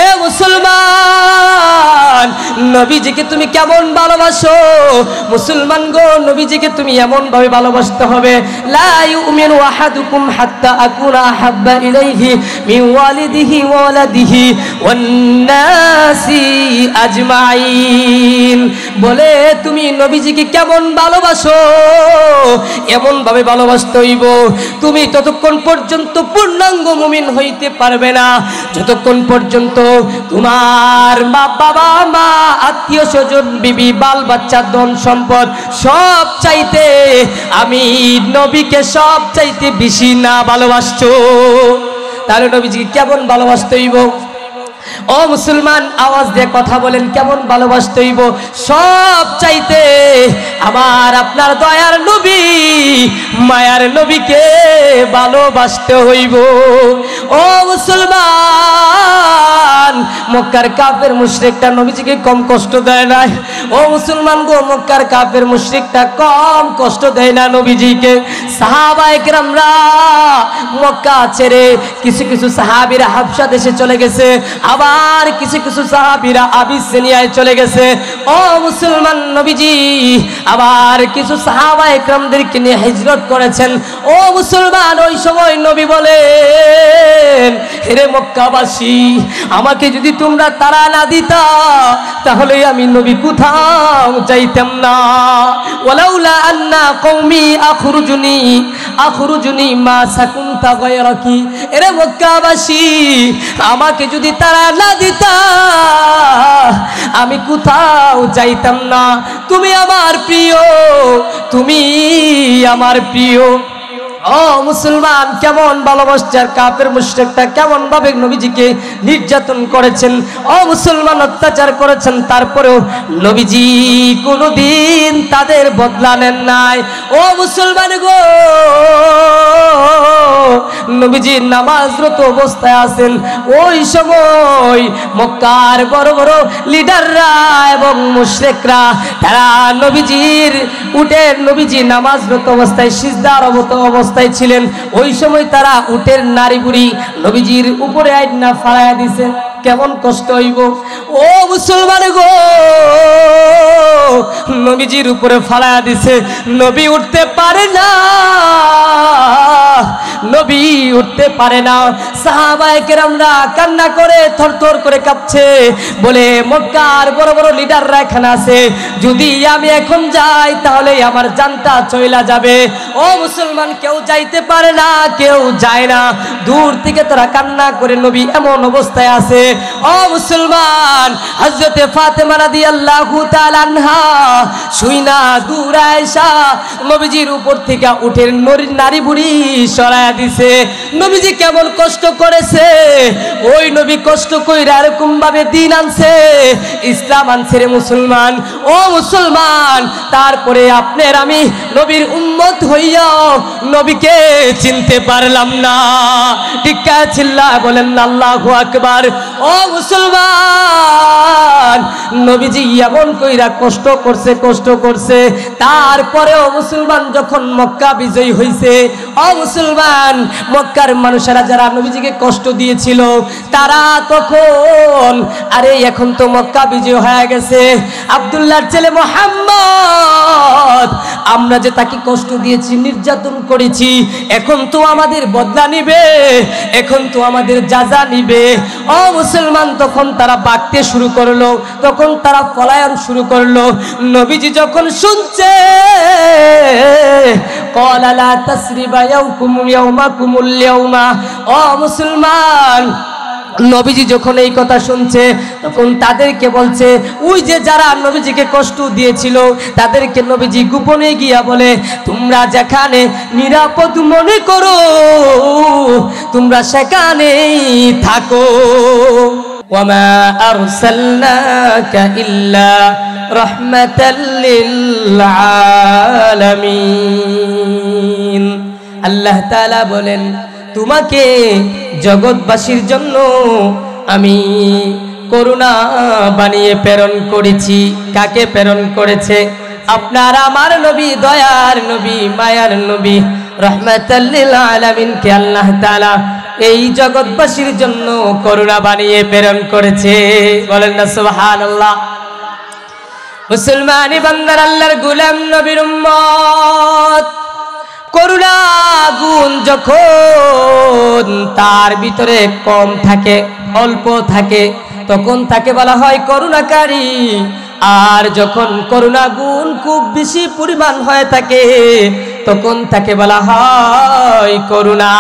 এ মুসলমান, নবীজিকে তুমি কেমন ভালোবাসো? মুসলমান গো, নবীজিকে তুমি এমন ভাবে ভালোবাসতে হবে, লা ইউমিনু আহাদুকুম হাত্তা আকুনা আহাব্বা ইলাইহি মিন ওয়ালিদিহি ওয়া ওয়ালাদিহি ওয়ান নাসি আজমাইন। বলে তুমি নবীজিকে কেমন ভালোবাসো, এমন ভাবে ভালোবাসতে হইব। তুমি ততক্ষণ পর্যন্ত পূর্ণাঙ্গ মুমিন হইতে পারবে না যতক্ষণ পর্যন্ত তোমার বাবা মা, আত্মীয় স্বজন, বিবি, বাল বাচ্চা, ধন সম্পদ সব চাইতে আমি নবীকে সব চাইতে বেশি না ভালোবাসছো। তাহলে নবীজিকে কেমন ভালোবাসতে হইব? ও মুসলমান, আওয়াজ দিয়ে কথা বলেন, কেমন ভালোবাসতে হইব? সব চাইতে আমার আপনার দয়ার নবী, মায়ার নবীকে ভালোবাসতে হইব। ও মুসলমান, মক্কার কাফের মুশরিকটা নবীজিকে কম কষ্ট দেয় না। ও মুসলমান গো, মক্কার কাফের মুশরিকটা কম কষ্ট দেয় না নবীজিকে। সাহাবায়ে কেরামরা মক্কা ছেড়ে কিছু কিছু সাহাবীরা হাবশা দেশে চলে গেছে, আবার কিছু কিছু সাহাবীরা আবিসিনিয়ায় চলে গেছে। ও মুসলমান, নবীজি আবার কিছু সাহাবায়ে কেরামদেরকে নিয়ে হিজরত করেছেন। ও মুসলমান, ওই সময় নবী বলেন, হে মক্কাবাসী, আমাকে যদি তোমরা তাড়া না দিতা তাহলে আমি নবী কোথাও যাইতাম না। ওয়ালাউলা আন্না কওমি আখরুজুনি মা সাকুনতা গায়রাকি। এরে মক্কাবাসী, আমাকে যদি তাড়া না দিতা আমি কোথাও যাইতাম না। তুমি আমার প্রিয়, তুমি আমার প্রিয়। ও মুসলমান, কেমন ভালোবাসছে? আর কাফের মুশরিকটা কেমন ভাবে নবীজিকে নির্যাতন করেছেন, ও মুসলমান, অত্যাচার করেছেন, তারপরেও নবীজি কোনোদিন তাদের বদলা নেন নাই। ও মুসলমান গো, নবীজি নামাজরত অবস্থায় আছেন। ওই সময় মক্কার বড় বড় লিডাররা এবং মুশরিকরা তারা নবীজির উটের, নবীজি নামাজরত অবস্থায় সিজদারত অবস্থায় ছিলেন, ওই সময় তারা উটের নারী বুড়ি নবীজির উপরে আইনা ফালাইয়া দিছে। কেমন কষ্ট হইব? ও মুসলমান গো, নবীজির উপরে ফালাইয়া দিছে, নবী উঠতে পারে না, নবী উঠতে পারে না। সাহাবায়ে কেরামরা কান্না করে থরথর করে কাঁপছে, বলে মক্কার বড় বড় লিডাররা এখানে আছে, যদি আমি এখন যাই তাহলে আমার জানটা চইলা যাবে। ও মুসলমান, কেউ যাইতে পারে না, কেউ যায় না। দূর থেকে তারা কান্না করে, নবী এমন অবস্থায় আছে। ও মুসলমান, হযরতে ফাতেমা রাদিয়াল্লাহু তাআলা আনহা শুইনা দূর আয়েশা নবীজির উপর থেকে উটের নারী বুড়ি সরায়া দিছে। নবীজি কেমন কষ্ট করেছে, ওই নবী কষ্ট কইরা এরকম ভাবে দিন আনছে, ইসলাম আনছে রে মুসলমান। ও মুসলমান, তারপরে আপনার আমি নবীর উম্মত হইয়াও নবীকে চিনতে পারলাম না। ঠিক চিল্লা বলেন আল্লাহু আকবার। ও মুসলমান, নবীজি এমন কইরা কষ্ট করছে, তারপরেও মুসলমান যখন মক্কা বিজয় হইছে, ও মুসলমান, মক্কার মানুষেরা যারা নবীজিকে কষ্ট দিয়েছিল তারা তখন, আরে এখন তো মক্কা বিজয় হয়ে গেছে, আব্দুল্লাহর ছেলে মুহাম্মদ, আমরা যে তাকে কষ্ট দিয়েছি, নির্যাতন করেছি, এখন তো আমাদের বদলা নিবে, এখন তো আমাদের যাজা নিবে। ও মুসলমান, তখন তারা বাঁকতে শুরু করলো, তখন তারা পলায়ন শুরু করলো। নবীজি যখন শুনছে ক্বালা লা তাসরিবা ইয়াওমাকুমুল ইয়াওমা, ও মুসলমান, নবীজি যখন এই কথা শুনছে তখন তাদেরকে বলছে, ওই যে যারা নবীজিকে কষ্ট দিয়েছিল তাদেরকে নবীজি গোপনে গিয়া বলে, তোমরা যেখানে নিরাপদ মনে করো তোমরা সেখানেই থাকো। ওয়ামা আরসালনাকা ইল্লা রাহমাতাল লিল আলামিন। আল্লাহ তাআলা বলেন, তোমাকে জগৎবাসীর জন্য আমি করুণা বানিয়ে প্রেরণ করেছি। কাকে প্রেরণ করেছে? আপনার আমার নবী, দয়ার নবী, মায়ার নবী, রাহমাতাল লিল আলামিনকে আল্লাহ তাআলা এই জগৎবাসীর জন্য করুণা বানিয়ে প্রেরণ করেছে। বলেন না সুবহানাল্লাহ। মুসলমানি বান্দার আল্লাহর গোলাম নবীর উম্মত, করুণা গুণ যখন তার ভিতরে কম থাকে, অল্প থাকে, তখন তাকে বলা হয় করুণাকারী। আর যখন করুণা গুণ খুব বেশি পরিমাণ হয়ে থাকে, তখন তাকে বলা হয় করুণা।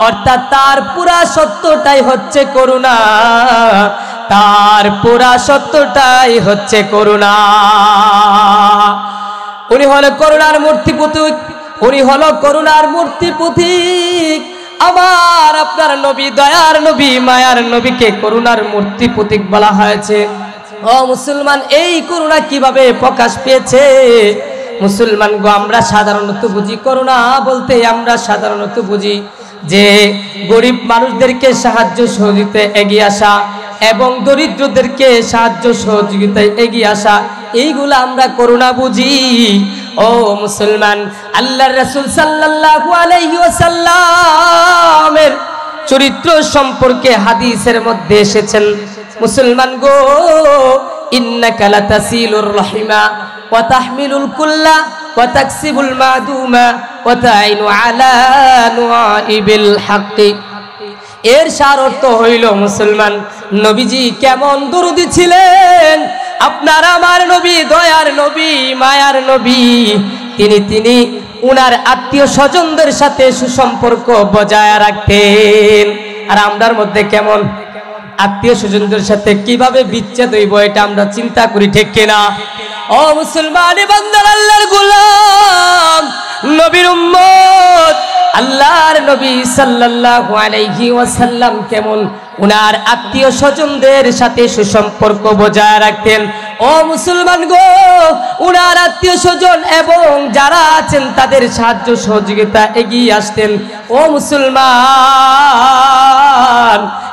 অর্থাৎ তার পুরা সত্যটাই হচ্ছে করুণা, তার পুরা সত্যটাই হচ্ছে করুণা। উনি হলো করুণার মূর্তি প্রতীক, উনি হলো করুণার মূর্তি প্রতীক। আমার আপনার নবী, দয়ার নবী, মায়ার নবীকে করুণার মূর্তি প্রতীক বলা হয়েছে। ও মুসলমান, এই করুণা কিভাবে প্রকাশ পেয়েছে? মুসলমান গো, আমরা সাধারণত বুঝি করুণা বলতে, আমরা সাধারণত বুঝি যে গরিব মানুষদেরকে সাহায্য সহযোগিতায় এগিয়ে আসা এবং দরিদ্রদেরকে সাহায্য সহযোগিতায় এগিয়ে আসা, এইগুলা আমরা করুণা বুঝি। ও মুসলমান, আল্লাহর রাসূল সাল্লাল্লাহু আলাইহি ওয়াসাল্লামের চরিত্র সম্পর্কে হাদিসের মধ্যে এসেছেন, মুসলমান গো, ইন্নাকা লাতাসিলুর রাহিমা ওয়া তাহমিলুল কুল্লা ওয়া তাকসিবুল মাদুমা ওয়া তাইনু আলা নুআইবিল হাক্কি। এর সার অর্থ হইল, মুসলমান, নবীজি কেমন দরুদি ছিলেন। আপনার আমার নবী, দয়ার নবী, মায়ার নবী, তিনি উনার আত্মীয় স্বজনদের সাথে সুসম্পর্ক বজায় রাখতেন। আর আমরার মধ্যে কেমন আত্মীয় স্বজনদের সাথে কিভাবে বিচ্ছেদ হইব, এটা আমরা চিন্তা করি, ঠিক কিনা? ও মুসলমান বান্দার আল্লাহর গোলাম নবীর উম্মত, আল্লাহর নবী সাল্লাল্লাহু আলাইহি ওয়াসাল্লাম কেমন উনার আত্মীয় স্বজনদের সাথে সুসম্পর্ক বজায় রাখতেন। ও মুসলমান গো, উনার আত্মীয় স্বজন এবং যারা আছেন তাদের সাহায্য সহযোগিতা এগিয়ে আসতেন। ও মুসলমান,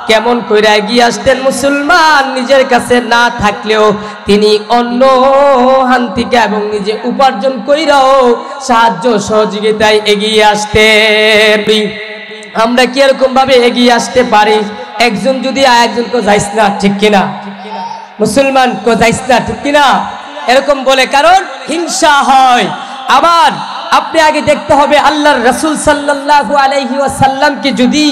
কেমন করে এগিয়ে আসতেন? মুসলমান নিজের কাছে না থাকলেও তিনি অন্য হান থেকে এবং নিজে উপার্জন কইরাও সাহায্য সহযোগিতায় এগিয়ে আসতেন। আমরা কি এরকম ভাবে এগিয়ে আসতে পারি? একজন যদি একজনকে যাইস না, ঠিক কিনা? মুসলমান কো যাইস না, ঠিক কিনা এরকম বলে, কারণ হিংসা হয়। আবার আপনি আগে দেখতে হবে আল্লাহর রাসূল সাল্লাল্লাহু আলাইহি ওয়াসাল্লামকে যদি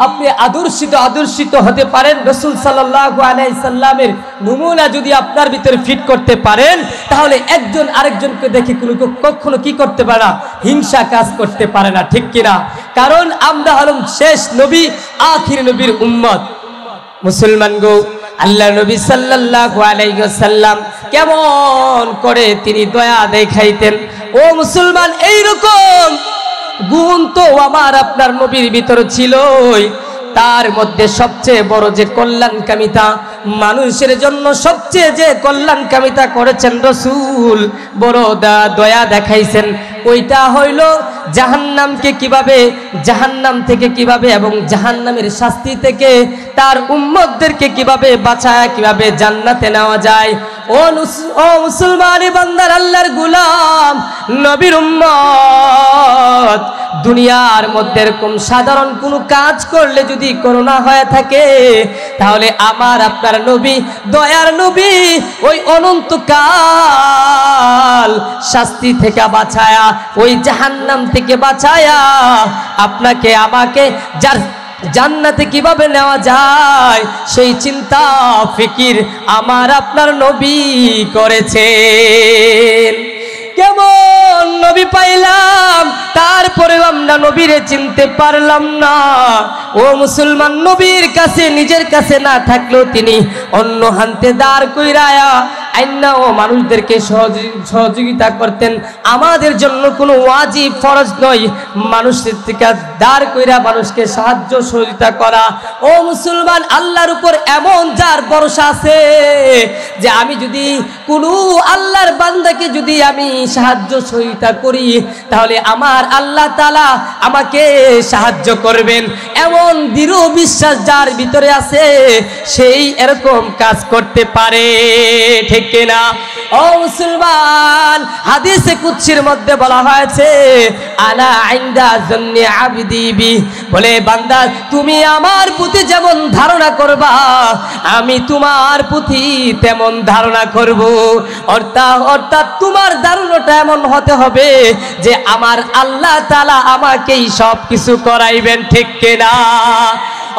আপনি আদর্শিত হতে পারেন, রাসূল সাল্লাল্লাহু আলাইহি সাল্লামের নমুনা যদি আপনার ভিতরে ফিট করতে পারেন, তাহলে একজন আরেকজনকে দেখে কখনো কি করতে পারে না, হিংসা কাজ করতে পারে না, ঠিক কিনা? কারণ আমরা হলাম শেষ নবী, আখির নবীর উম্মত। মুসলমান গো, আল্লাহ নবী সাল্লাল্লাহু আলাইহি ওয়াসাল্লাম কেমন করে তিনি দয়া দেখাইতেন। ও মুসলমান, এইরকম গুণ তো আমার আপনার নবীর ভিতরে ছিলই। তার মধ্যে সবচেয়ে বড় যে কল্যাণকামিতা, মানুষের জন্য সবচেয়ে যে কল্যাণকামিতা করেছেন রাসূল, বড় দয়া দেখাইছেন, ওইটা হইল জাহান্নামকে কিভাবে, জাহান্নাম থেকে কিভাবে এবং জাহান্নামের শাস্তি থেকে তার উম্মতদেরকে কিভাবে বাঁচায়, কিভাবে জান্নাতে নেওয়া যায়। ও মুসলমান বান্দার আল্লাহর গোলাম নবীর উম্মত, দুনিয়ার মধ্যে এরকম সাধারণ কোনো কাজ করলে যদি করুণা হয়ে থাকে, তাহলে আমার আপনার নবী, দয়ার নবী, ওই অনন্তকাল শাস্তি থেকে বাঁচায়া, ওই জাহান্নাম থেকে বাঁচায়া আপনাকে আমাকে যার জান্নাতে কিভাবে নেওয়া যায় সেই চিন্তা ফিকির আমার আপনার নবী করেছেন। কেমন নবী পাইলাম, তারপরে আমরা নবীরে চিনতে পারলাম না। ও মুসলমান, নবীর কাছে নিজের কাছে না থাকলেও তিনি অন্য হান্তে দাঁড় কইরায়া আইনা ও মানুষদেরকে সহযোগিতা করতেন। আমাদের জন্য কোনো ওয়াজিব ফরজ নয় মানুষের থেকে দাঁড় কইরা মানুষকে সাহায্য সহযোগিতা করা। ও মুসলমান, আল্লাহর উপর এমন যার ভরসা আছে যে আমি যদি কোনো আল্লাহর বান্দাকে যদি আমি সাহায্য সহযোগিতা করি, তাহলে আমার আল্লাহ তাআলা আমাকে সাহায্য করবেন, এমন দৃঢ় বিশ্বাস যার ভিতরে আছে, সেই এরকম কাজ করতে পারে, ঠিক ঠিক কিনা? ও মুসলমান, হাদিসে কুদসির মধ্যে বলা হয়েছে আনা ইনদা যন্নি আবদি বি, বলে বান্দা তুমি আমার প্রতি যেমন ধারণা করবা আমি তোমার প্রতি তেমন ধারণা করব। অর্থাৎ তোমার ধারণাটা এমন হতে হবে যে আমার আল্লাহ তাআলা আমাকেই সব কিছু করাইবেন, ঠিক কিনা?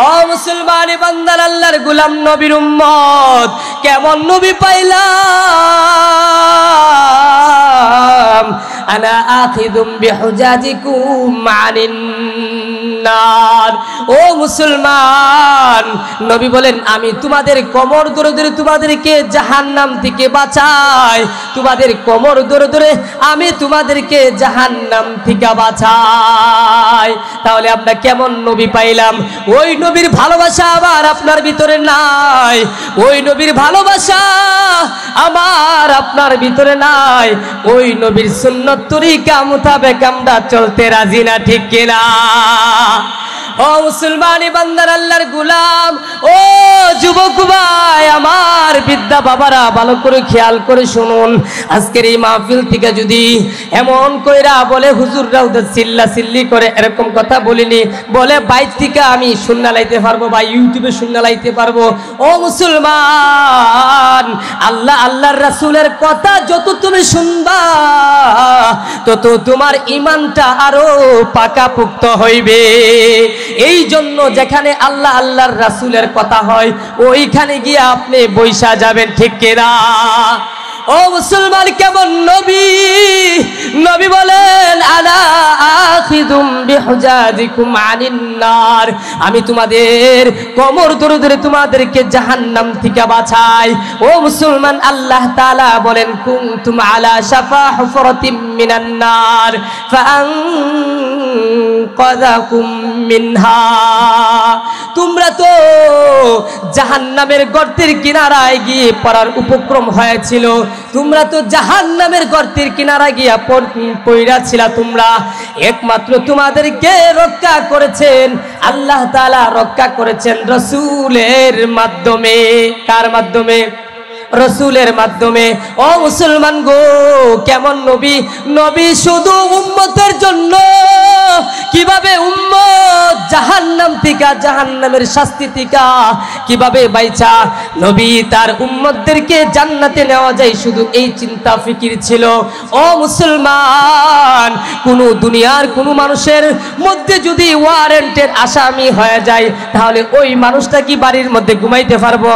ও মুসলমান বান্দার আল্লাহর গোলাম নবীর উম্মত, কেমন নবী পাইলাম? আনা আখিযুম বিহুজাজিকুম আনিন নার। ও মুসলমান, নবী বলেন আমি তোমাদের কোমর ধরে ধরে তোমাদেরকে জাহান্নাম থেকে বাঁচাই, তোমাদের কোমর ধরে ধরে আমি তোমাদেরকে জাহান্নাম থেকে বাঁচাই। তাহলে আমরা কেমন নবী পাইলাম? ওই নবীর ভালোবাসা আবার আপনার ভিতরে নাই, ওই নবীর ভালোবাসা আমার আপনার ভিতরে নাই, ওই নবীর সুন্নত তরিকা মোতাবেক আমরা চলতে রাজি না, ঠিক কিনা? ও মুসলমানি বান্দার আল্লাহর গোলাম, ও যুবক ভাই আমার, বিদ্যা বাবারা ভালো করে খেয়াল করে শুনুন। আজকের এই মাহফিল থেকে যদি এমন কইরা বলে হুজুররা ওদের চিল্লা চিল্লি করে এরকম কথা বলিনি, বলে বাইর থেকে আমি শুননা লাইতে পারবো বা ইউটিউবে শুননা লাইতে পারবো। ও মুসলমান, আল্লাহর রাসূলের কথা যত তুমি শুনবা তত তোমার ঈমানটা আরো পাকাপোক্ত হইবে। এই জন্য যেখানে আল্লাহর রাসূলের কথা হয় ওইখানে গিয়ে আপনি বৈশা যাবেন, ঠিক কিনা? ও মুসলমান, কেমন নবী? নবী বলেন আলা আখিযুম বিহুজাজিকুম আনিন নার, আমি তোমাদের কোমর ধরে ধরে তোমাদেরকে জাহান্নাম থেকে বাঁচাই। ও মুসলমান, আল্লাহ তাআলা বলেন কুনতুম আলা শাফা হুফরাতিম মিনান নার ফাআনকাযাকুম মিনহা, তোমরা তো জাহান্নামের গর্তের কিনারায় গিয়ে পড়ার উপক্রম হয়েছিল, তোমরা তো জাহান্নামের গর্তের কিনারায় গিয়া পইরা ছিলা, তোমরা একমাত্র তোমাদেরকে রক্ষা করেছেন আল্লাহ তাআলা, রক্ষা করেছেন রাসূলের মাধ্যমে। কার মাধ্যমে? রাসূলের মাধ্যমে। ও মুসলমান গো, কেমন নবী? নবী শুধু উম্মতের জন্য কিভাবে উম্মত জাহান্নাম থেকে, জাহান্নামের শাস্তি থেকে কিভাবে বাইচা নবী তার উম্মতদেরকে জান্নাতে নেওয়া যায়, শুধু এই চিন্তা ফিকির ছিল। ও মুসলমান, কোন দুনিয়ার কোন মানুষের মধ্যে যদি ওয়ারেন্টের আসামি হয়ে যায় তাহলে ওই মানুষটা কি বাড়ির মধ্যে ঘুমাইতে পারবো?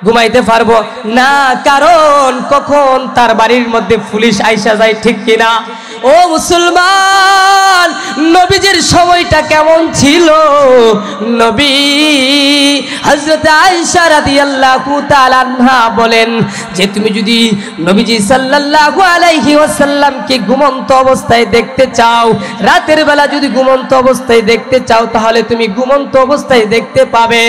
ঘুমাইতে পারবো না, কারণ কখন তার বাড়ির মধ্যে পুলিশ আইসা যায়, ঠিক কিনা? ও মুসলমান, নবীজির সময়টা কেমন ছিল? নবী হযরত আয়েশা রাদিয়াল্লাহু তাআলা আনহা বলেন যে তুমি যদি নবীজি সাল্লাল্লাহু আলাইহি ওয়াসাল্লামকে ঘুমন্ত অবস্থায় দেখতে চাও, রাতের বেলা যদি ঘুমন্ত অবস্থায় দেখতে চাও তাহলে তুমি ঘুমন্ত অবস্থায় দেখতে পাবে,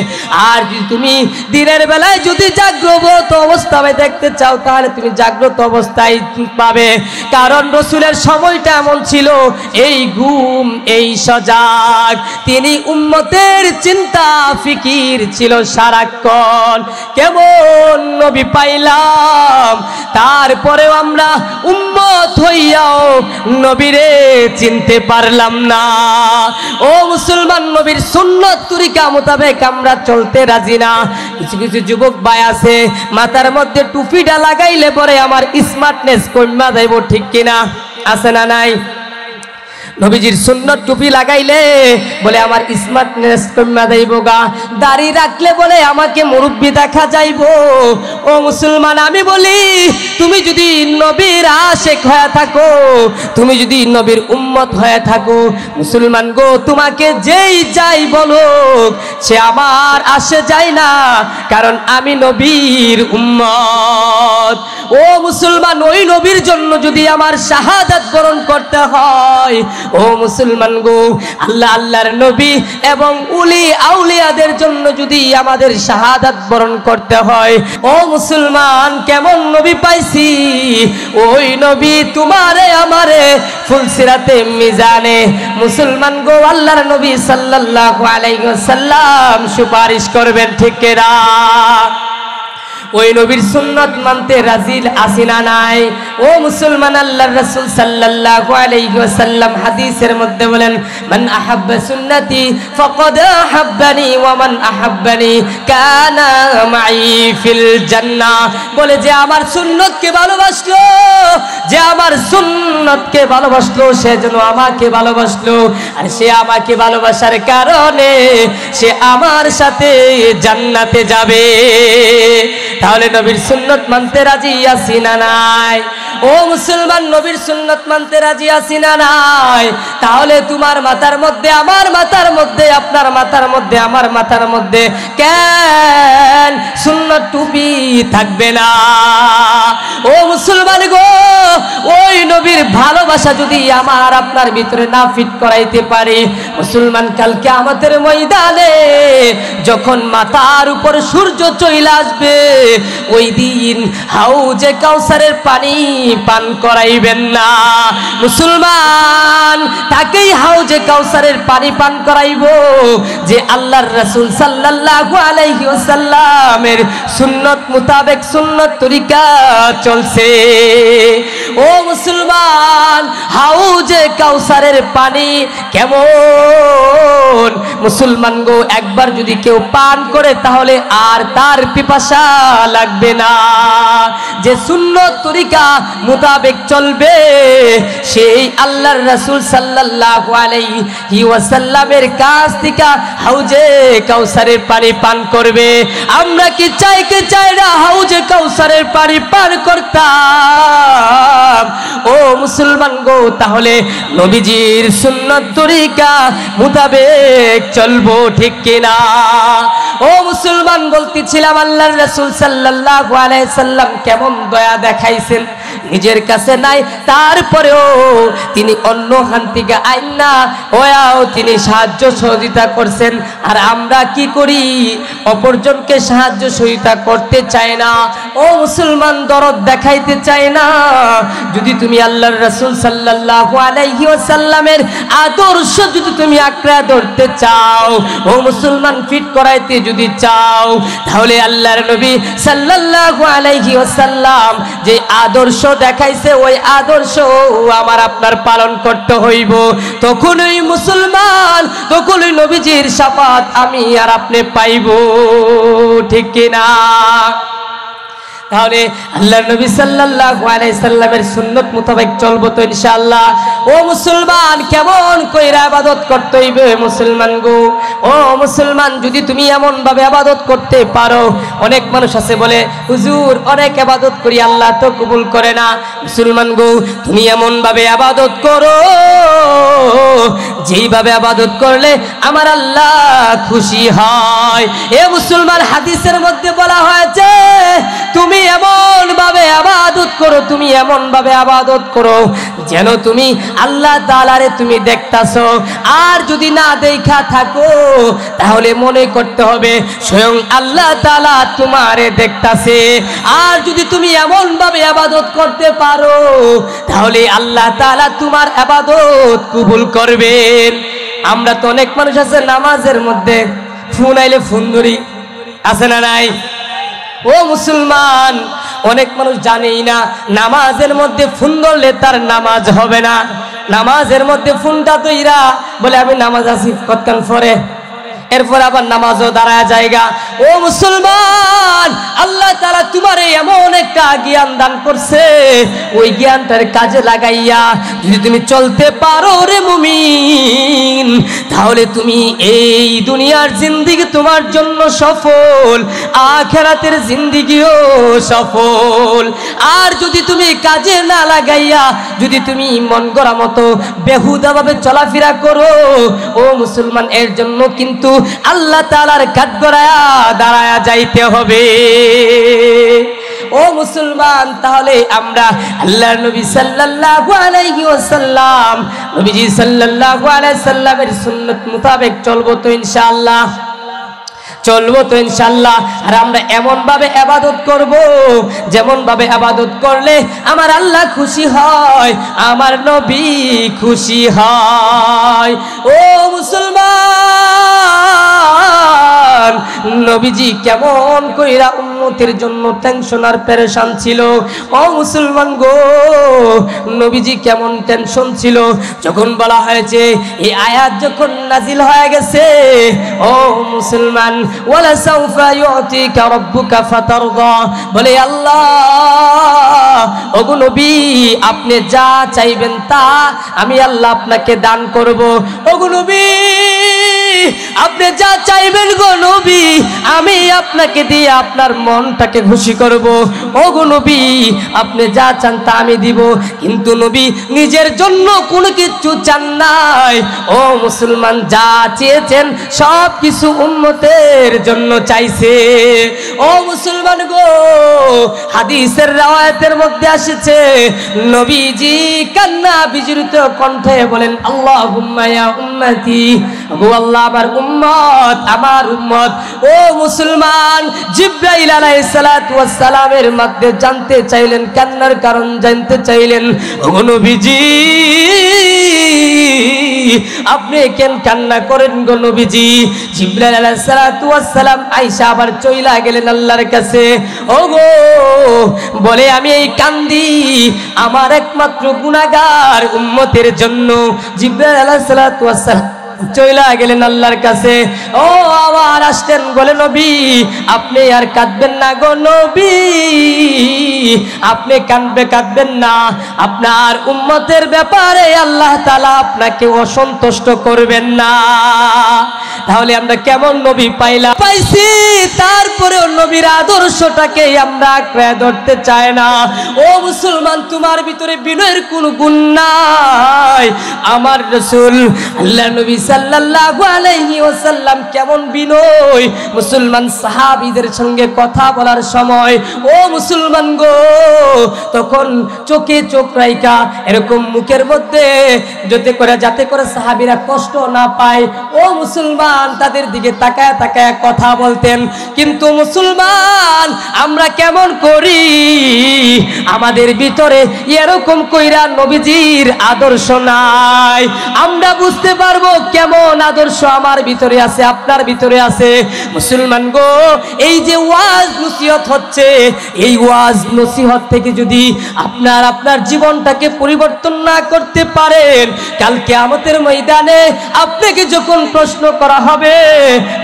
আর যদি তুমি দিনের বেলায় যদি জাগ্রত অবস্থায় দেখতে চাও তাহলে তুমি জাগ্রত অবস্থায় পাবে। কারণ রাসূলের সময়টা এমন ছিল, এই ঘুম, এই সজাগ, তিনি উম্মতের চিন্তা ফিকির ছিল সারাক্ষণ। কেমন নবী পাইলাম, তারপরেও আমরা উম্মত হইয়াও নবীরে চিনতে পারলাম না। ও মুসলমান, নবীর সুন্নত তরিকা মোতাবেক আমরা চলতে রাজি না। কিছু কিছু যুবক ভাই আছে মাথার মধ্যে টুপিটা লাগাইলে পরে আমার স্মার্টনেস কমা যাইব, ঠিক কিনা? আছে না নাই? নবীজির সুন্নত টুপি লাগাইলে বলে আমার স্মার্টনেস কমা যাইব গা, দাড়ি রাখলে বলে আমাকে মুরব্বি দেখা যাইব। ও মুসলমান, আমি বলি তুমি যদি নবীর আশিক হয়ে থাকো, তুমি যদি নবীর উম্মত হয়ে থাকো, মুসলমান গো, তোমাকে যেই যাই বলুক সে আমার আসে যায় না, কারণ আমি নবীর উম্মত। ও মুসলমান, ওই নবীর জন্য যদি আমার শাহাদাত বরণ করতে হয়, ও মুসলমান গো, আল্লাহর নবী এবং উলি আউলিয়াদের জন্য যদি আমাদের শাহাদাত বরণ করতে হয়, ও মুসলমান, কেমন নবী পাইছি? ওই নবী তোমারে আমারে ফুলসিরাতে মিজানে মুসলমান গো আল্লাহর নবী সাল্লাল্লাহু আলাইহি ওয়াসাল্লাম সুপারিশ করবেন, ঠিক কিনা? ওই নবীর সুন্নত মানতে রাজি আছি না নাই? ও মুসলমান, আল্লাহর রাসূল সাল্লাল্লাহু আলাইহি ওয়াসাল্লাম হাদিসের মধ্যে বলেন, মান আহাব্বা সুন্নতি ফাকাদ আহাব্বানি ওয়া মান আহাব্বানি কানা মাই ফিল জান্নাহ। বলে যে আমার সুন্নতকে ভালোবাসলো, যে আমার সুন্নতকে ভালোবাসলো সে যেন আমাকে ভালোবাসলো, আর সে আমাকে ভালোবাসার কারণে সে আমার সাথে জান্নাতে যাবে। তাহলে নবীর সুন্নত মানতে রাজি আছি না নাই? ও মুসলমান, নবীর সুন্নত মানতে রাজি আছি না নাই? তাহলে তোমার মাথার মধ্যে, আমার মাথার মধ্যে, আপনার মাথার মধ্যে, আমার মাথার মধ্যে কেন সুন্নত টুপি থাকবে না? ও মুসলমান গো, ওই নবীর ভালোবাসা যদি আমার আপনার ভিতরে না ফিট করাইতে পারি, মুসলমান কালকে আমাদের ময়দানে যখন মাথার উপর সূর্য চলে আসবে, ওই দিন হাউজে কাউসারের পানি পান করাইবেন না। মুসলমান তাকেই হাউজে কাউসারের পানি পান করাইব যে আল্লাহর রাসূল সাল্লাল্লাহু আলাইহি ওয়াসাল্লামের সুন্নত মোতাবেক, সুন্নত তরিকা চলছে। ও মুসলমান, হাউজে কাউসারের পানি কেমন মুসলমান গো, একবার যদি কেউ পান করে তাহলে আর তার পিপাসা লাগবে না। যে সুন্নত তরিকা মোতাবেক চলবে সেই আল্লাহর রাসূল সাল্লাল্লাহু আলাইহি ওয়াসাল্লামের কাছ থেকে হাউজে কাউসারের পানি পান করবে। আমরা কি চাই কি চাই না হাউজে কাউসারের পানি পান করতাম? ও মুসলমান গো, তাহলে নবীজির সুন্নত তরিকা মোতাবেক চলবো, ঠিক কিনা? ও মুসলমান, বলতেছিলাম আল্লাহর রাসূল সাল্লাল্লাহু আলাইহি সাল্লাম কেমন দয়া দেখাইছেন, নিজের কাছে নাই তারপরেও তিনি অন্য হান্তিকে আইনা ওয়াও তিনি সাহায্য সহযোগিতা করছেন। আর আমরা কি করি? অপরজনকে সাহায্য সহযোগিতা করতে চাই না। ও মুসলমান, দরদ দেখাইতে চাই না। যদি তুমি আল্লাহর রাসূল সাল্লাল্লাহু আলাইহি ওয়াসাল্লামের আদর্শ যদি তুমি আঁকড়া ধরতে চাও, ও মুসলমান ফিট করাইতে যদি চাও, তাহলে আল্লাহর নবী সাল্লাল্লাহু আলাইহি ওয়াসাল্লাম যে আদর্শ দেখাইছে ওই আদর্শ আমার আপনার পালন করতে হইব। তখনই মুসলমান, তখনই নবীজির শাফাত আমি আর আপনি পাইব, ঠিক কিনা? তাহলে আল্লাহর নবী সাল্লাল্লাহু আলাইহি সাল্লামের সুন্নত মোতাবেক চলবো তো ইনশাআল্লাহ। ও মুসলমান, কেমন কইরা ইবাদত করতে হইবে মুসলমান গো? ও মুসলমান, যদি তুমি এমন ভাবে ইবাদত করতে পারো, অনেক মানুষ আছে বলে হুজুর অনেক ইবাদত করি আল্লাহ তো কবুল করে না। মুসলমান গো, তুমি এমন ভাবে ইবাদত করো যেইভাবে ইবাদত করলে আমার আল্লাহ খুশি হয়। এ মুসলমান, হাদিসের মধ্যে বলা হয়েছে তুমি এমন ভাবে ইবাদত করো, তুমি এমন ভাবে ইবাদত করো যেন তুমি আল্লাহ তাআলারে তুমি দেখতাছো। আর যদি না দেখা থাকো তাহলে মনে করতে হবে স্বয়ং আল্লাহ তাআলা তোমারে দেখতাছে। আর যদি তুমি এমন ভাবে ইবাদত করতে পারো তাহলে আল্লাহ তাআলা তোমার ইবাদত কবুল করবেন। আমরা তো অনেক মানুষ আছে নামাজের মধ্যে ফোন আইলে ফোন ধরি, আছে না নাই? ও মুসলমান, অনেক মানুষ জানেই না নামাজের মধ্যে ফোন ধরলে তার নামাজ হবে না। নামাজের মধ্যে ফোনটা ধইরা বলে আমি নামাজ আছি কতক্ষণ পরে, এরপর আবার নামাজও দাঁড়ায় জায়গা। ও মুসলমান, আল্লাহ তাআলা তোমারে এমন একটা জ্ঞান দান করছে, ওই জ্ঞানটার কাজে লাগাইয়া যদি তুমি চলতে পারো রে মুমিন, তাহলে তুমি এই দুনিয়ার জিন্দেগি তোমার জন্য সফল, আখিরাতের জিন্দেগিও সফল। আর যদি তুমি কাজে না লাগাইয়া যদি তুমি মন গড়া মতো বেহুদা ভাবে চলাফেরা করো, ও মুসলমান, এর জন্য কিন্তু আল্লাহ তাআলার কাঠগড়ায়া দাঁড়ায়া যাইতে হবে। ও মুসলমান, তাহলে আমরা আল্লাহর নবী সাল্লাল্লাহু আলাইহি ওয়াসাল্লাম, নবীজি সাল্লাল্লাহু আলাইহি সাল্লামের সুন্নাত মোতাবেক চলবো তো ইনশাআল্লাহ, চলবো তো ইনশাআল্লাহ। আর আমরা এমন ভাবে ইবাদত করব যেমন ভাবে ইবাদত করলে আমার আল্লাহ খুশি হয়, আমার নবী খুশি হয়। ও মুসলমান, মুসলমান নবীজি কেমন কইরা উম্মতের জন্য টেনশন আর পেরেশান ছিল। ও মুসলমান গো, নবীজি কেমন টেনশন ছিল যখন বলা হয়েছে এই আয়াত যখন নাজিল হয়ে গেছে, ও মুসলমান, ওয়ালা সাউফা ইউতিকা রাব্বুকা ফাতারদা, বলে আল্লাহ ওগো নবী আপনি যা চাইবেন তা আমি আল্লাহ আপনাকে দান করব। ওগো নবী আপনি যা চাইবেন গো নবী আমি আপনাকে দিয়ে আপনার মনটাকে খুশি করব। ওগো নবী আপনি যা চান তা আমি দিব। কিন্তু নবী নিজের জন্য কোনো কিছু চান নাই। ও মুসলমান, যা চেয়েছেন সব কিছু উম্মতের জন্য চাইছে। ও মুসলমান গো, হাদিসের রাওয়ায়াতের মধ্যে আসছে নবীজি কান্না বিজড়িত কণ্ঠে বলেন, আল্লাহুম্মা ইয়া উম্মতি, গো আল্লাহ আমার উম্মত, আমার উম্মত। ও মুসলমান, জিবরাইল আলাইহিস সালাতু ওয়াস সালামের মধ্যে জানতে চাইলেন, কান্নার কারণ জানতে চাইলেন, ও নবীজি আপনি কেন কান্না করেন গো নবীজি? জিবরাইল আলাইহিস সালাতু ওয়াস সালাম আয়েশা আবার চইলা গেলেন আল্লাহর কাছে। ও গো, বলে আমি এই কান্দি আমার একমাত্র গুনাহগার উম্মতের জন্য। জিবরাইল আলাইহিস সালাতু ওয়াস সালাম চইলা গেলেন আল্লাহর কাছে। ও আবার আসতেন, বলে নবী আপনি আর কাঁদবেন না গো নবী, আপনি কাঁদবেন না, আপনার উম্মতের ব্যাপারে আল্লাহ তাআলা আপনাকে অসন্তুষ্ট করবেন না। তাহলে আমরা কেমন নবী পাইছি, তারপরেও নবীর আদর্শটাকে আমরা আঁকড়ে ধরতে চাই না। ও মুসলমান, তোমার ভিতরে বিনয়ের কোনো গুণ নাই। আমার রাসূল আল্লাহ নবী সাল্লাল্লাহু আলাইহি ওয়াসাল্লাম কেমন বিনয়, মুসলমান সাহাবীদের সঙ্গে কথা বলার সময় ও মুসলমান গো, তখন চোখে চোখ রাইখা এরকম মুখের মধ্যে যাতে করে সাহাবীরা কষ্ট না পায়, ও মুসলমান তাদের দিকে তাকায় তাকায় কথা বলতেন। কিন্তু মুসলমান আমরা কেমন করি, আমাদের ভিতরে এরকম কইরা নবীজির আদর্শ নাই। আমরা বুঝতে পারবো কেমন আদর্শ আমার ভিতরে আছে, আপনার ভিতরে আছে। মুসলমান গো, এই যে ওয়াজ নসিহত হচ্ছে, এই ওয়াজ নসিহত থেকে যদি আপনার জীবনটাকে পরিবর্তন না করতে পারেন, কাল কিয়ামতের ময়দানে আপনাকে যখন প্রশ্ন করা হবে,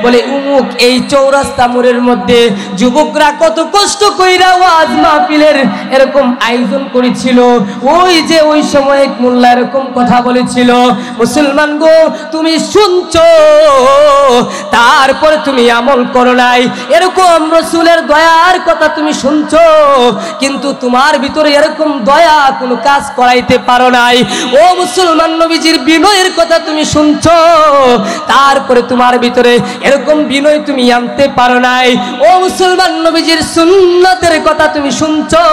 বলে উমুক এই চৌরাস্তা মোড়ের মধ্যে যুবকরা কত কষ্ট কইরা ওয়াজ মাহফিলের এরকম আয়োজন করেছিল, ওই যে ওই সময় এক মোল্লা এরকম কথা বলেছিল। মুসলমান গো, তুমি শুনছো, তারপরে তুমি আমল করো নাই। এরকম রাসূলের দয়ার কথা তুমি শুনছো, কিন্তু তোমার ভিতরে এরকম দয়া কোনো কাজ করাইতে পারো নাই। ও মুসলমান, নবীজির বিনয়ের কথা তুমি শুনছো, তারপরে তোমার ভিতরে এরকম বিনয় তুমি আনতে পারো নাই। ও মুসলমান, নবীজির সুন্নতের কথা তুমি শুনছো,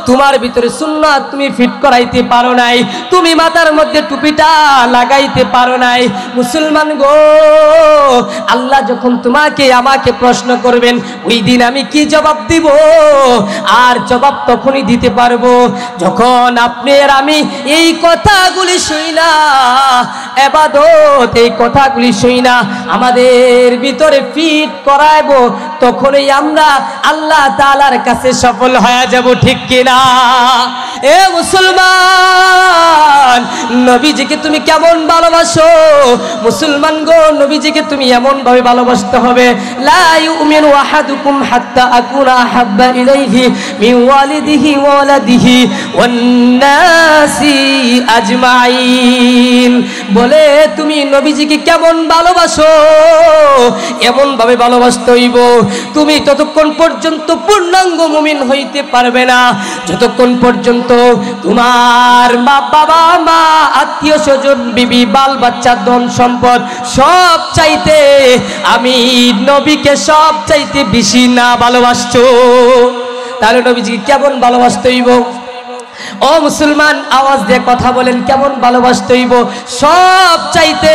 তোমার ভিতরে সুন্নাত তুমি ফিট করাইতে পারো নাই, তুমি মাথার মধ্যে টুপিটা লাগাইতে পারো নাই। মুসলমান গো, আল্লাহ যখন তোমাকে আমাকে প্রশ্ন করবেন, ওই দিন আমি কি জবাব দিব? আর জবাব তখনই দিতে পারবো যখন আপনি আর আমি এই কথাগুলি শুই না, ইবাদত এই কথাগুলি শুই না আমাদের ভিতরে ফিট করাইবো, তখনই আমরা আল্লাহ তাআলার কাছে সফল হয়ে যাব, ঠিক কিনা? এ মুসলমান, নবীজিকে তুমি কেমন ভালোবাসো? মুসলমান গো, নবীজিকে তুমি এমন ভাবে ভালোবাসতে হবে, লা ইউমিনু আহাদুকুম হাত্তা আকুনা আহাব্বা ইলাইহি মিন ওয়ালিদিহি ওয়া ওয়ালাদিহি ওয়ান নাসি আজমাইন। বলে তুমি নবীজিকে কেমন ভালোবাসো, এমন ভাবে ভালোবাসতে হইব, তুমি ততক্ষণ পর্যন্ত পূর্ণাঙ্গ মুমিন হইতে পারবে না যতক্ষণ পর্যন্ত তোমার বাবা মা আত্মীয় স্বজন বিবি বাল বাচ্চা ধন সম্পদ সব চাইতে আমি নবীকে সব চাইতে বেশি না ভালোবাসছো। তাহলে নবীজিকে কেমন ভালোবাসতে হইব? ও মুসলমান, আওয়াজ দিয়ে কথা বলেন, কেমন ভালোবাসতে হইব? সব চাইতে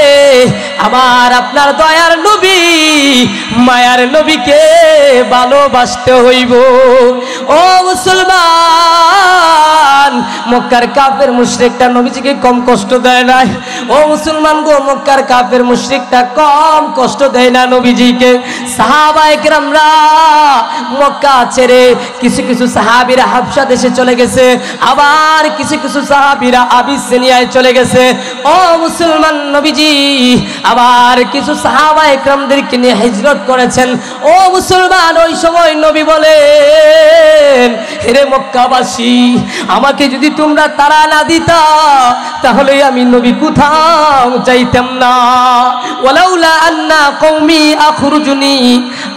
আমার আপনার দয়ার নবী মায়ার নবীকে ভালোবাসতে হইব। ও মুসলমান, মক্কার কাফের মুশরিকটা নবীজিকে কম কষ্ট দেয় না। ও মুসলমান গো, মক্কার কাফের মুশরিকটা কম কষ্ট দেয় না নবীজিকে। সাহাবায়ে কেরামরা মক্কা ছেড়ে কিছু কিছু সাহাবীরা হাবশা দেশে চলে গেছে, আবার কিছু কিছু সাহাবীরা আবিসিনিয়ায় চলে গেছে। ও মুসলমান, নবীজি আবার কিছু সাহাবায়ে কেরামদেরকে নিয়ে হিজরত করেছেন। ও মুসলমান, ওই সময় নবী বলেন, হে মক্কাবাসী, আমাকে যদি তোমরা তাড়া না দিতা তাহলে আমি নবী কোথাও যাইতাম না। ওয়ালাউলা আন্না কওমি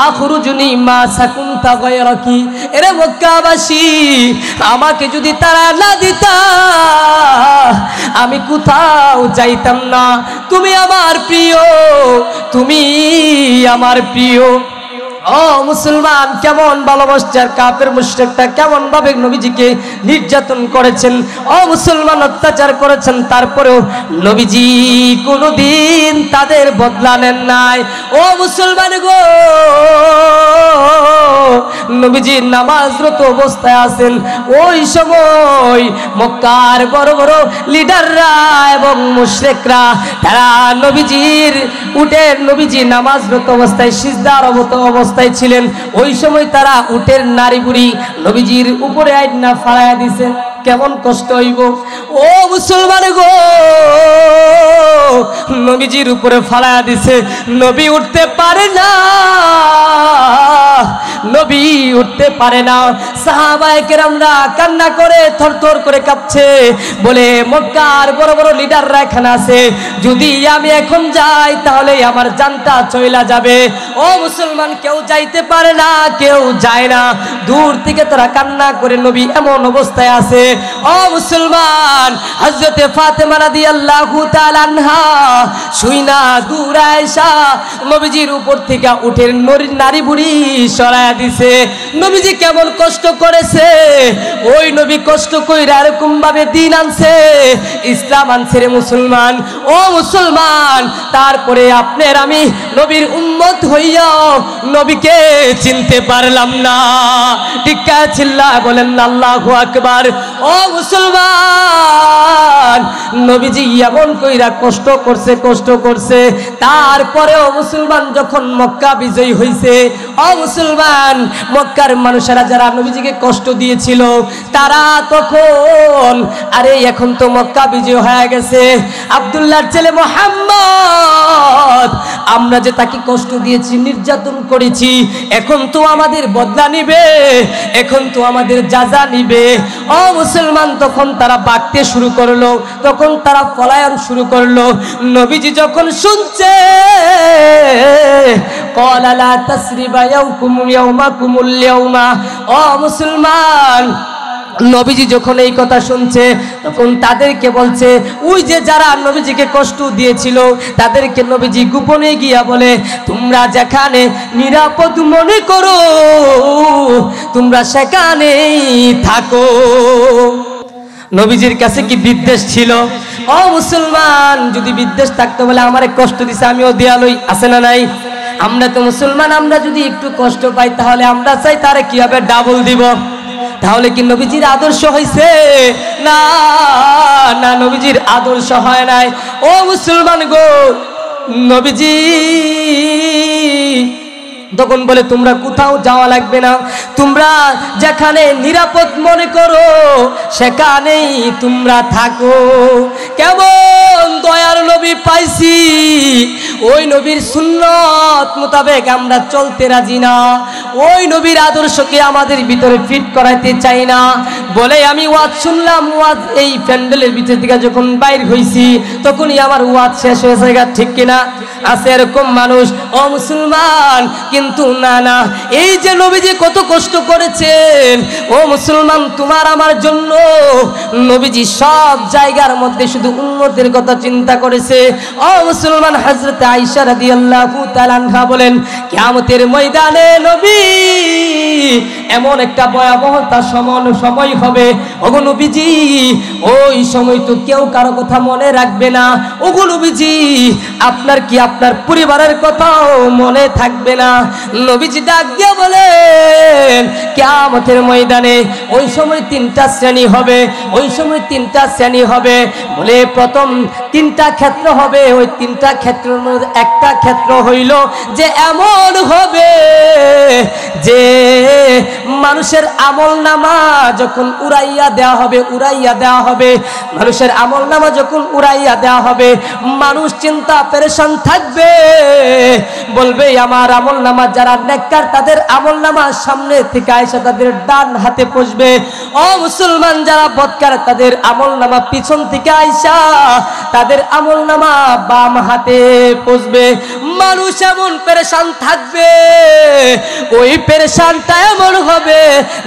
আখরুজুনি মা সাকুনতা গায়রাকি। হে মক্কাবাসী, আমাকে যদি তাড়া না দিতা আমি কোথাও যাইতাম না। তুমি আমার প্রিয়, তুমি আমার প্রিয়। ও মুসলমান, কেমন ভালোবাসার কাফের মুশরিকটা কেমন ভাবে নবীজিকে নির্যাতন করেছেন, ও মুসলমান অত্যাচার করেছেন, তারপরেও নবীজি কোনোদিন তাদের বদলা নেন নাই। ও মুসলমান গো, নবীজি নামাজরত অবস্থায় আছেন। ওই সময় মক্কার বড় বড় লিডাররা এবং মুশরিকরা তারা নবীজির উটের, নবীজি নামাজরত অবস্থায় সিজদারত অবস্থায় ছিলেন, ওই সময় তারা উটের নারী বুড়ি নবীজির উপরে আইনা ফালাইয়া দিছে। কেমন কষ্ট হইব ও মুসলমান গো, নবীজির উপরে ফালাইয়া দিছে। নবী উঠতে পারে না, নবী উঠতে পারে না। সাহাবায়ে কেরামরা কান্না করে থরথর করে কাঁপছে, বলে মক্কার বড় বড় লিডাররা এখানে আছে, যদি আমি এখন যাই তাহলে আমার জানটা চইলা যাবে। ও মুসলমান, কেউ যাইতে পারে না, কেউ যায় না। দূর থেকে তারা কান্না করে, নবী এমন অবস্থায় আছে। ও মুসলমান, হযরতে ফাতেমা রাদিয়াল্লাহু তাআলা আনহা শুইনা দূর আয়েশা নবীজির উপর থেকে উটের নারী বুড়ি সরায়া দিছে। নবীজি কেমন কষ্ট করেছে, ওই নবী কষ্ট কইরা এরকম ভাবে দিন আনছে, ইসলাম আনছে রে মুসলমান। ও মুসলমান, তারপরে আপনার আমি নবীর উম্মত হইয়া নবীকে চিনতে পারলাম না। ঠিক চিল্লা বলেন আল্লাহু আকবার। ও মুসলমান, নবীজি এমন কইরা কষ্ট করছে, তারপরেও মুসলমান যখন মক্কা বিজয় হইছে, ও মুসলমান, মক্কার মানুষেরা যারা নবীজিকে কষ্ট দিয়েছিল তারা তখন, আরে এখন তো মক্কা বিজয় হয়ে গেছে, আব্দুল্লাহর ছেলে মুহাম্মদ, আমরা যে তাকে কষ্ট দিয়েছি, নির্যাতন করেছি, এখন তো আমাদের বদলা নিবে, এখন তো আমাদের যাজা নিবে। ও মুসলমান, তখন তারা বাঁকতে শুরু করলো, তখন তারা পলায়ন শুরু করলো। নবীজি যখন শুনছে ক্বালা লা তাসরিবা ইয়াওমাকুমুল ইয়াওমা, ও মুসলমান, নবীজি যখন এই কথা শুনছে তখন তাদেরকে বলছে, ওই যে যারা নবীজিকে কষ্ট দিয়েছিল তাদেরকে নবীজি গোপনে গিয়া বলে, তোমরা যেখানে নিরাপদ মনে করো তোমরা সেখানেই থাকো। নবীজির কাছে কি বিদ্বেষ ছিল? ও মুসলমান, যদি বিদ্বেষ থাকতো বলে আমারে কষ্ট দিছে আমিও দেয়ালই, আছে না নাই? আমরা তো মুসলমান, আমরা যদি একটু কষ্ট পাই তাহলে আমরা চাই তারে কি হবে, ডাবল দিব। তাহলে কি নবীজির আদর্শ হয়েছে? না না, নবীজির আদর্শ হয় নাই। ও মুসলমান গো, নবীজি তখন বলে, তোমরা কোথাও যাওয়া লাগবে না, তোমরা যেখানে নিরাপদ মনে করো সেখানেই তোমরা থাকো। কেমন দয়ার নবী পাইছি, ওই নবীর সুন্নত মোতাবেক আমরা চলতে রাজি না, ওই নবীর আদর্শকে আমাদের ভিতরে ফিট করাইতে চাই না বলে আমি ওয়াজ শুনলাম। ওয়াজ এই প্যান্ডেলের ভিতর থেকে যখন বাইর হইছি তখনই আমার ওয়াজ শেষ হয়ে যায়, ঠিক কিনা? আছে এরকম মানুষ। ও মুসলমান, কিন্তু না না, এই যে নবীজি কত কষ্ট করেছেন, ও মুসলমান, তোমার আমার জন্য নবীজি সব জায়গার মধ্যে শুধু উম্মতের কথা চিন্তা করেছে। ও মুসলমান, হযরত আয়েশা রাদিয়াল্লাহু তাআলা আনহা বলেন, কিয়ামতের ময়দানে নবী এমন একটা ভয়াবহতা সময় হবে, ওগো নবীজি, ওই সময় তো কেউ কারো কথা মনে রাখবে না। ওগো নবীজি, আপনার কি আপনার পরিবারের কথাও মনে থাকবে না। নবীজি ডাক দিয়ে বলেন, কিয়ামতের ময়দানে ওই সময় তিনটা শ্রেণী হবে, ওই সময় তিনটা শ্রেণী হবে। বলে প্রথম তিনটা ক্ষেত্র হবে, ওই তিনটা ক্ষেত্রের মধ্যে একটা ক্ষেত্র হইল যে এমন হবে যে মানুষের আমলনামা যখন উড়াইয়া দেওয়া হবে, উড়াইয়া দেওয়া হবে, মানুষের আমলনামা যখন উড়াইয়া দেওয়া হবে, মানুষ চিন্তা পেরেশান থাকবে, বলবে আমার আমলনামা যারা নেককার তাদের আমলনামা সামনে থেকে আয়েশা তাদের ডান হাতে পৌঁছবে, ও মুসলমান যারা বদকার তাদের আমলনামা পিছন থেকে আয়েশা তাদের আমলনামা বাম হাতে পৌঁছবে। মানুষ এমন পেরেশান থাকবে, ওই পেরেশানটা এমন হবে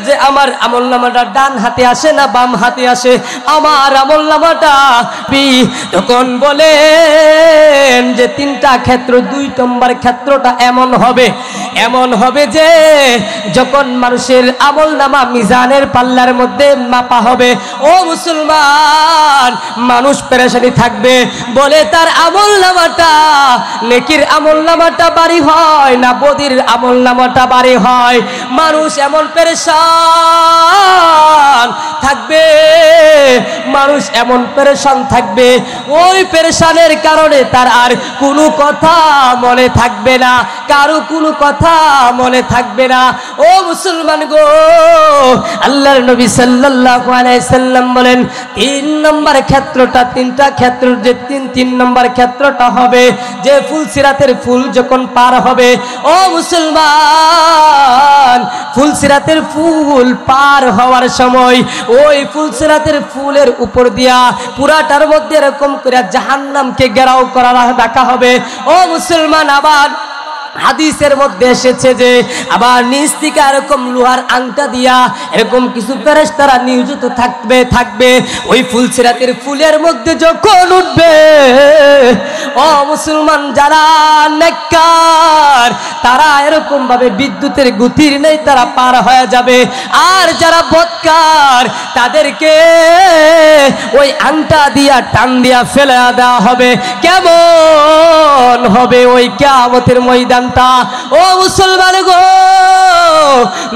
যে আমার আমলনামাটা ডান হাতে আসে না বাম হাতে আসে, আমার আমলনামাটা তখন বলেন যে তিনটা ক্ষেত্র, 2 নম্বর ক্ষেত্রটা এমন হবে যে যখন মানুষের আমলনামা মিজানের পাল্লার মধ্যে মাপা হবে, ও মুসলমান মানুষ পেরেশানি থাকবে, বলে তার আমলনামাটা নেকির আমলনামাটা বাড়ি হয় না বদির আমলনামাটা বাড়ি হয়। মানুষ এমন পেরেশান থাকবে, মানুষ এমন পেরেশান থাকবে, ওই পেরেশানের কারণে তার আর কোনো কথা মনে থাকবে না, কারো কোনো কথা মনে থাকবে না। ও মুসলমান গো, আল্লাহর নবী সাল্লাল্লাহু আলাইহি সাল্লাম বলেন 3 নম্বর ক্ষেত্রটা, তিনটা ক্ষেত্র যে 3 নম্বর ক্ষেত্রটা হবে যে ফুলসিরাতের ফুল যখন পার হবে, ও মুসলমান ফুলসিরাতের ফুল পার হওয়ার সময় ওই ফুলসিরাতের ফুলের উপর দিয়া পুরাটার মধ্যে এরকম করে জাহান্নামকে ঘেরাও করা রাখা হবে। ও মুসলমান, আবার হাদিসের মধ্যে এসেছে যে আবার নিচ থেকে এরকম লোহার আংটা দিয়া এরকম কিছু ফেরেশতারা নিয়োজিত থাকবে ওই ফুলসিরাতের ফুলের মধ্যে যখন উঠবে, ও মুসলমান যারা নেককার তারা এরকম ভাবে বিদ্যুতের গতির নেই তারা পার হয়ে যাবে, আর যারা বদকার তাদেরকে ওই আংটা দিয়া টান দিয়া ফেলে দেওয়া হবে। কেমন হবে ওই কিয়ামতের ময়দান? ও মুসলমান গো,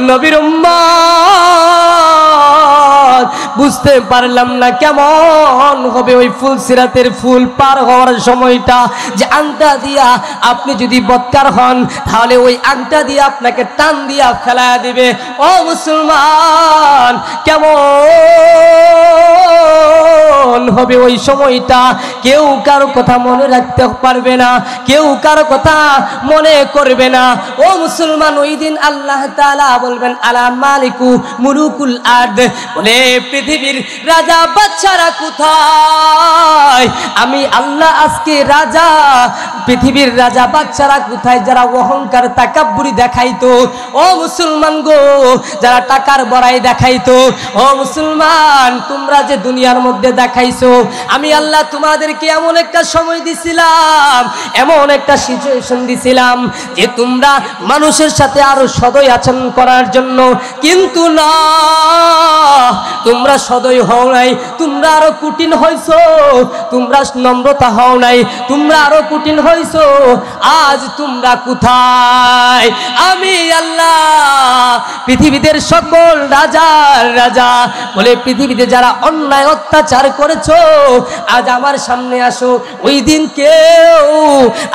নবীর উম্মত বুঝতে পারলাম না কেমন হবে ওই ফুলসিরাতের ফুল পার হওয়ার সময়টা, যে আংটা দিয়া আপনি যদি বদকার হন তাহলে ওই আংটা দিয়া আপনাকে টান দিয়া ফেলা দিবে। ও মুসলমান কেমন হবে ওই সময়টা? কেউ কারো কথা মনে রাখতে পারবে না, কেউ কারো কথা মনে করবে না। ও মুসলমান, ওই দিন আল্লাহ তাআলা বলবেন আলা মালিকু মুলুকুল আরদ, বলে পৃথিবীর রাজা বাদশারা কোথায়? আমি আল্লাহ আজকে রাজা, পৃথিবীর রাজা বাদশারা কোথায়? যারা অহংকার তাকাব্বুরি দেখাইতো, ও মুসলমান গো, যারা টাকার বড়াই দেখাইতো, ও মুসলমান তোমরা যে দুনিয়ার মধ্যে দেখাইছো, আমি আল্লাহ তোমাদেরকে এমন একটা সময় দিছিলাম, এমন একটা সিচুয়েশন দিছিলাম যে তোমরা মানুষের সাথে আরো সদয় আচরণ করার জন্য, কিন্তু না, তোমরা সদয় হও নাই, তোমরা আরো কঠিন হইছো, তোমরা নম্রতা হও নাই, তোমরা আরো কঠিন হইছো। আজ তোমরা কোথায়? আমি আল্লাহ পৃথিবীতে সকল রাজার রাজা, বলে পৃথিবীতে যারা অন্যায় অত্যাচার করেছো আজ আমার সামনে আসো। ওই দিন কেউ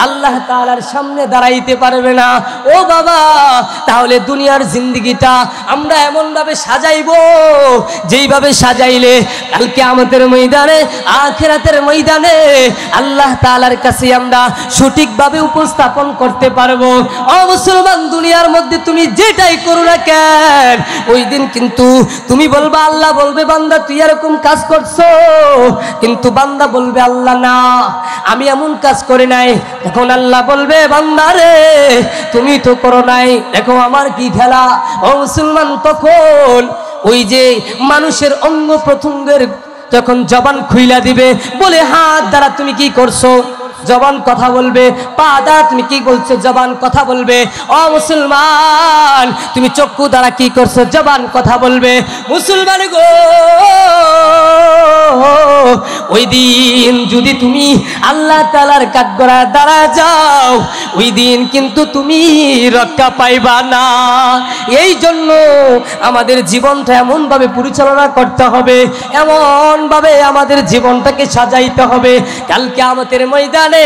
আল্লাহ তাআলার সামনে দাঁড়াইতে পারবে না। ও বাবা, তাহলে দুনিয়ার জিন্দেগিটা আমরা এমন ভাবে সাজাইবো যেইভাবে সাজাইলে কাল কিয়ামতের ময়দানে, আখিরাতের ময়দানে আল্লাহ তাআলার কাছে আমরা সঠিকভাবে উপস্থাপন করতে পারবো। ও মুসলমান, দুনিয়ার মধ্যে তুমি যেটাই করো না কেন, ওই দিন কিন্তু তুমি বলবা, আল্লাহ বলবে বান্দা তুই এরকম কাজ করছো, কিন্তু বান্দা বলবে আল্লাহ না আমি এমন কাজ করে নাই। তখন আল্লাহ বলবে বান্দা রে তুমি তো করো নাই, দেখো আমার কি খেলা। ও মুসলমান, তখন ওই যে মানুষের অঙ্গ প্রত্যঙ্গের যখন জবান খুইলা দিবে, বলে হাত দ্বারা তুমি কি করছো? জবান কথা বলবে। পা দ্বারা তুমি কি বলছো? জবান কথা বলবে। ও মুসলমান, তুমি চক্ষু দ্বারা কি করছো? জবান কথা বলবে। মুসলমান গো, ওই দিন যদি তুমি আল্লাহ তাআলার কাঠগড়ায় দাঁড়া যাও, ওই দিন কিন্তু তুমি রক্ষা পাইবা না। এই জন্য আমাদের জীবনটা এমনভাবে পরিচালনা করতে হবে, এমনভাবে আমাদের জীবনটাকে সাজাইতে হবে, কাল কিয়ামতের ময়দানে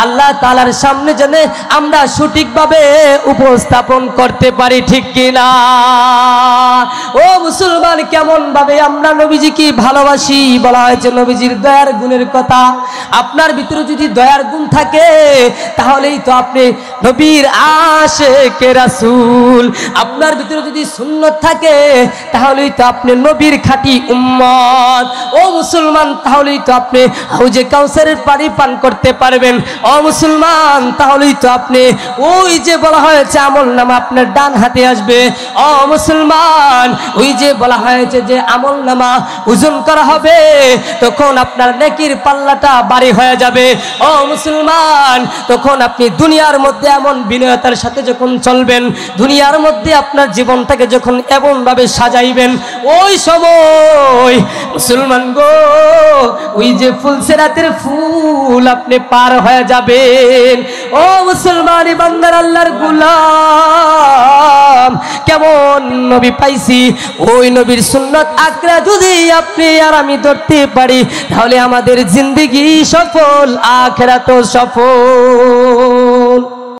আল্লাহ তাআলার সামনে যেন আমরা সঠিকভাবে উপস্থাপন করতে পারি। ঠিক কিনা? ও মুসলমান, কেমন ভাবে আমরা নবীজিকে ভালোবাসি? বলা হয়েছে নবীজির দয়ার গুণের কথা। আপনার ভিতরে যদি দয়ার গুণ থাকে তাহলেই তো আপনি নবীর আশিক রাসূল। আপনার ভিতরে যদি সুন্নাত থাকে তাহলেই তো আপনি নবীর খাঁটি উম্মত। ও মুসলমান, তাহলেই তো আপনি হাউজে কাউসারের পানি পান করতে পারবেন। ও মুসলমান, তাহলেই তো আপনি ওই যে বলা হয়েছে আমলনামা আপনার ডান হাতে আসবে। ও মুসলমান, ওই যে বলা হয়েছে যে আমলনামা ওজন করা হবে, তখন আপনার নেকির পাল্লাটা ভারী হয়ে যাবে। ও মুসলমান, তখন আপনি দুনিয়ার মধ্যে এমন বিনয়তার সাথে যখন চলবেন, দুনিয়ার মধ্যে আপনার জীবনটাকে যখন এমনভাবে সাজাইবেন, ওই সময় মুসলমান গো, ওই যে ফুলসেরাতের ফুল আপনি পার হয়ে যাবেন। ও মুসলমান বান্দার, আল্লাহর গোলাম, কেমন নবী পাইছি, ওই নবীর সুন্নাত আঁকড়া যদি আপনি আর আমি ধরতে পারি, তাহলে আমাদের জিন্দেগি সফল, আখিরাতও সফল।